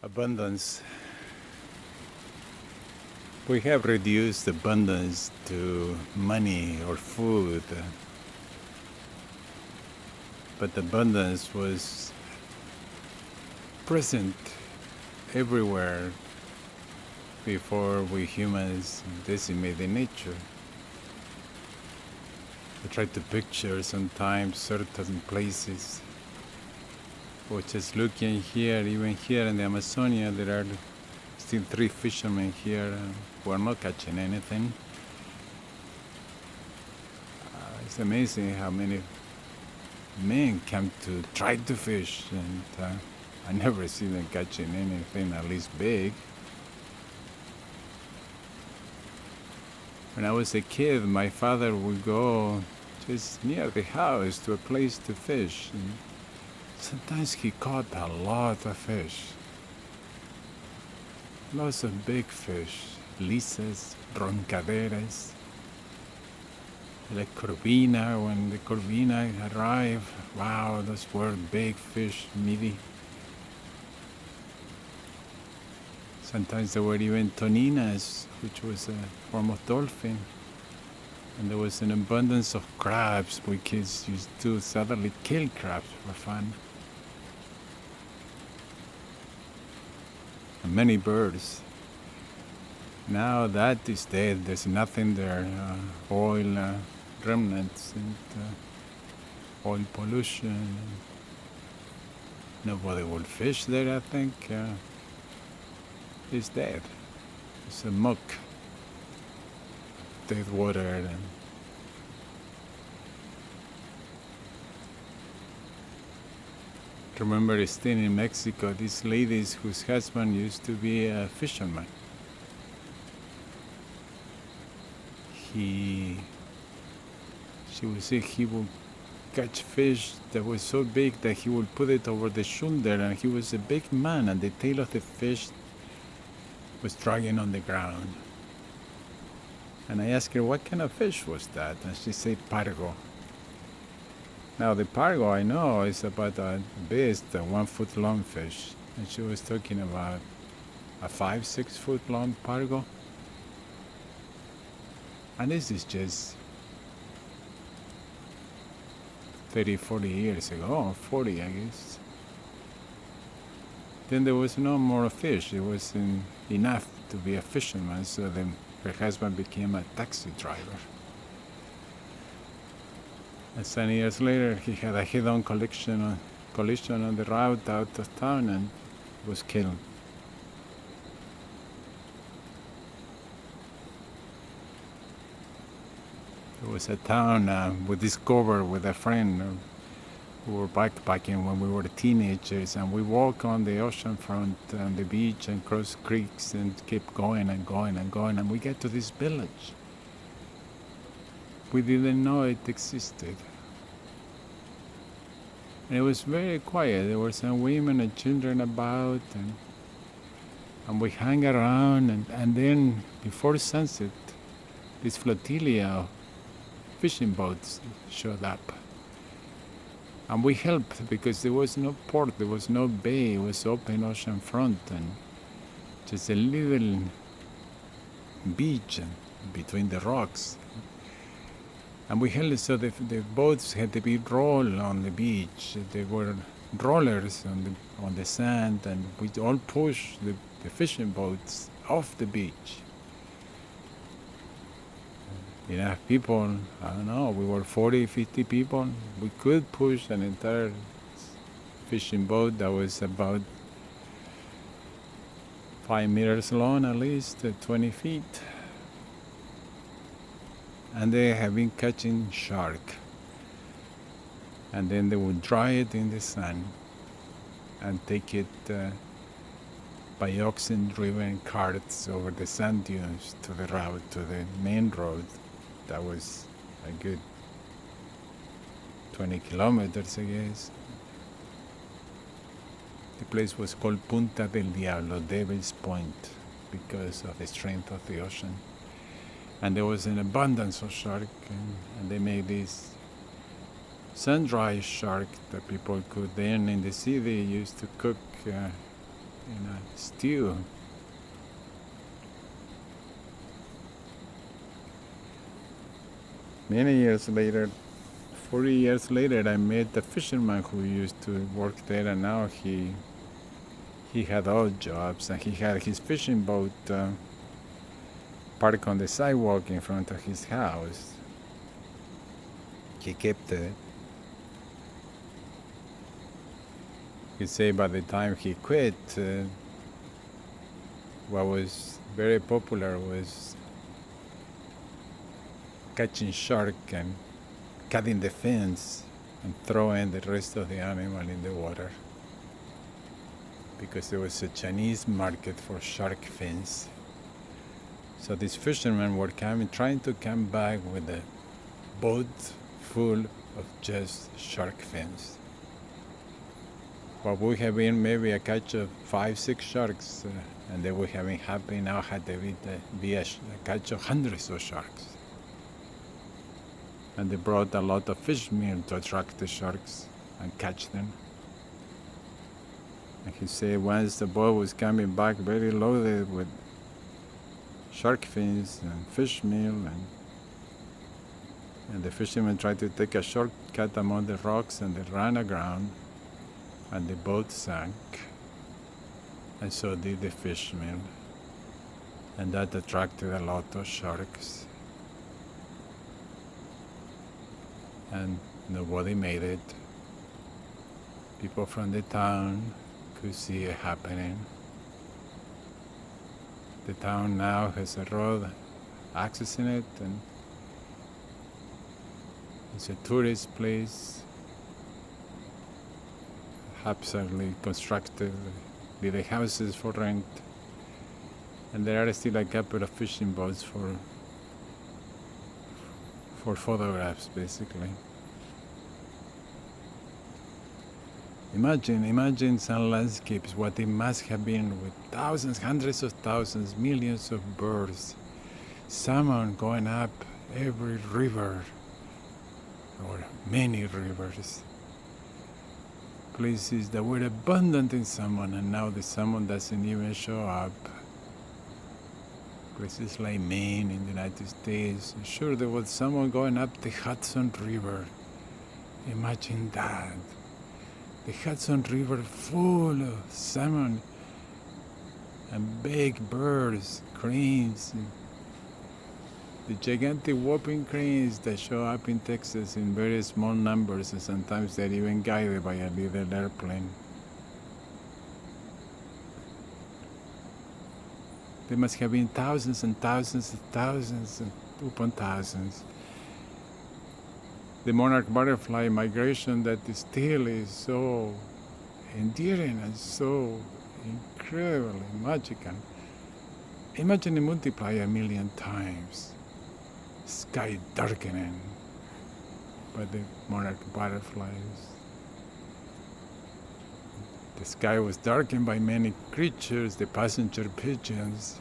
Abundance. We have reduced abundance to money or food, but abundance was present everywhere before we humans decimated nature. I try to picture sometimes certain places, or just looking here, even here in the Amazonia, there are still 3 fishermen here who are not catching anything. It's amazing how many men come to try to fish, and I never see them catching anything at least big. When I was a kid, my father would go just near the house to a place to fish, and sometimes he caught a lot of fish. Lots of big fish, lisas, roncaderas, the corvina. When the corvina arrived, wow, those were big fish, meaty. Sometimes there were even toninas, which was a form of dolphin. And there was an abundance of crabs. We kids used to suddenly kill crabs for fun. And many birds. Now that is dead. There's nothing there. Oil remnants and oil pollution. Nobody will fish there, I think. It's dead. It's a muck. Dead water. And remember staying in Mexico, these ladies whose husband used to be a fisherman. She would say he would catch fish that was so big that he would put it over the shoulder, and he was a big man, and the tail of the fish was dragging on the ground. And I asked her, what kind of fish was that? And she said, pargo. Now the pargo, I know, is about at best a 1 foot long fish. And she was talking about a 5-6 foot long pargo. And this is just 30, 40 years ago, 40 I guess. Then there was no more fish. It wasn't enough to be a fisherman, so then her husband became a taxi driver. And some years later, he had a head-on collision on the route out of town and was killed. There was a town we discovered with a friend who were backpacking when we were teenagers, and we walked on the ocean front and the beach and cross creeks and kept going and going and going, and we get to this village. We didn't know it existed. And it was very quiet. There were some women and children about, and we hung around, and then before sunset, this flotilla of fishing boats showed up. And we helped because there was no port, there was no bay, it was open ocean front, and just a little beach between the rocks. And we held it so the boats had to be rolled on the beach. There were rollers on the sand, and we all pushed the fishing boats off the beach. Enough people, I don't know, we were 40, 50 people. We could push an entire fishing boat that was about 5 meters long, at least 20 feet. And they have been catching shark. And then they would dry it in the sun and take it by oxen-driven carts over the sand dunes to the route, to the main road. That was a good 20 kilometers, I guess. The place was called Punta del Diablo, Devil's Point, because of the strength of the ocean. And there was an abundance of shark, and they made this sun-dried shark that people could then in the sea they used to cook in a stew. Many years later, 40 years later, I met the fisherman who used to work there, and now he had odd jobs, and he had his fishing boat parked on the sidewalk in front of his house. He kept it. He said by the time he quit, what was very popular was catching shark and cutting the fins and throwing the rest of the animal in the water, because there was a Chinese market for shark fins. So these fishermen were trying to come back with a boat full of just shark fins. What would have been maybe a catch of 5-6 sharks, and they would have been happy, now had to be a catch of hundreds of sharks. And they brought a lot of fish meal to attract the sharks and catch them. And he said once the boat was coming back very loaded with shark fins and fish meal, and the fishermen tried to take a shortcut among the rocks, and they ran aground, and the boat sank, and so did the fish meal, and that attracted a lot of sharks, and nobody made it. People from the town could see it happening. The town now has a road accessing it, and it's a tourist place, haphazardly constructed, with the houses for rent, and there are still a couple of fishing boats for photographs, basically. Imagine some landscapes, what it must have been, with thousands, hundreds of thousands, millions of birds, salmon going up every river, or many rivers, places that were abundant in salmon, and now the salmon doesn't even show up. Places like Maine in the United States, sure, there was salmon going up the Hudson River. Imagine that. The Hudson River full of salmon and big birds, cranes, the gigantic whooping cranes that show up in Texas in very small numbers, and sometimes they're even guided by a little airplane. There must have been thousands and thousands and thousands and upon thousands. The monarch butterfly migration that still is so endearing and so incredibly magical. Imagine it multiply 1,000,000 times. Sky darkening by the monarch butterflies. The sky was darkened by many creatures, the passenger pigeons.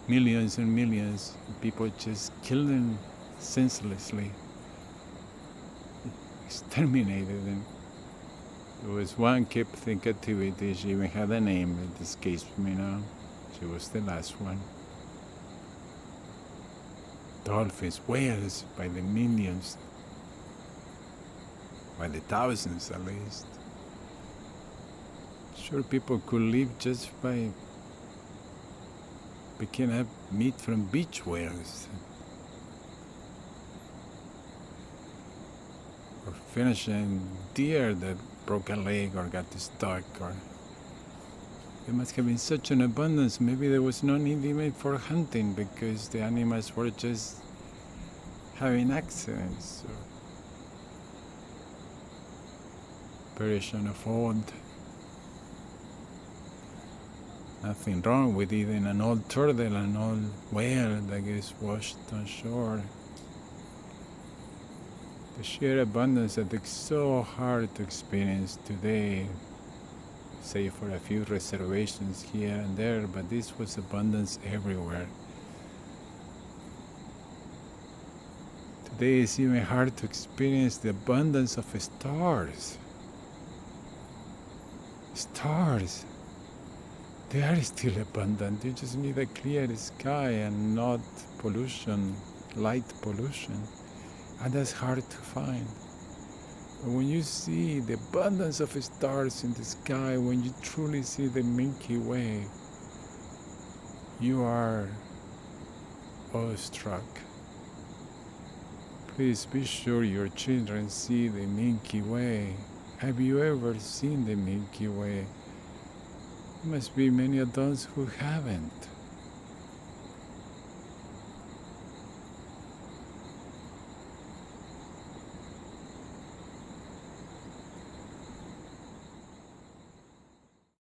Millions and millions of people just killed them senselessly, exterminated them. There was one kept in captivity. She even had a name that escapes me now. She was the last one. Dolphins, whales, by the millions, by the thousands at least. Sure, people could live just by picking up meat from beach whales, or finishing deer that broke a leg or got stuck, or there must have been such an abundance. Maybe there was no need even for hunting, because the animals were just having accidents or perishing of old. Nothing wrong with even an old turtle, an old whale that gets washed on shore. The sheer abundance that is so hard to experience today, save for a few reservations here and there, but this was abundance everywhere. Today it's even hard to experience the abundance of stars. Stars, they are still abundant. You just need a clear sky and not pollution, light pollution. And that's hard to find. But when you see the abundance of stars in the sky, when you truly see the Milky Way, you are awestruck. Please be sure your children see the Milky Way. Have you ever seen the Milky Way? There must be many adults who haven't.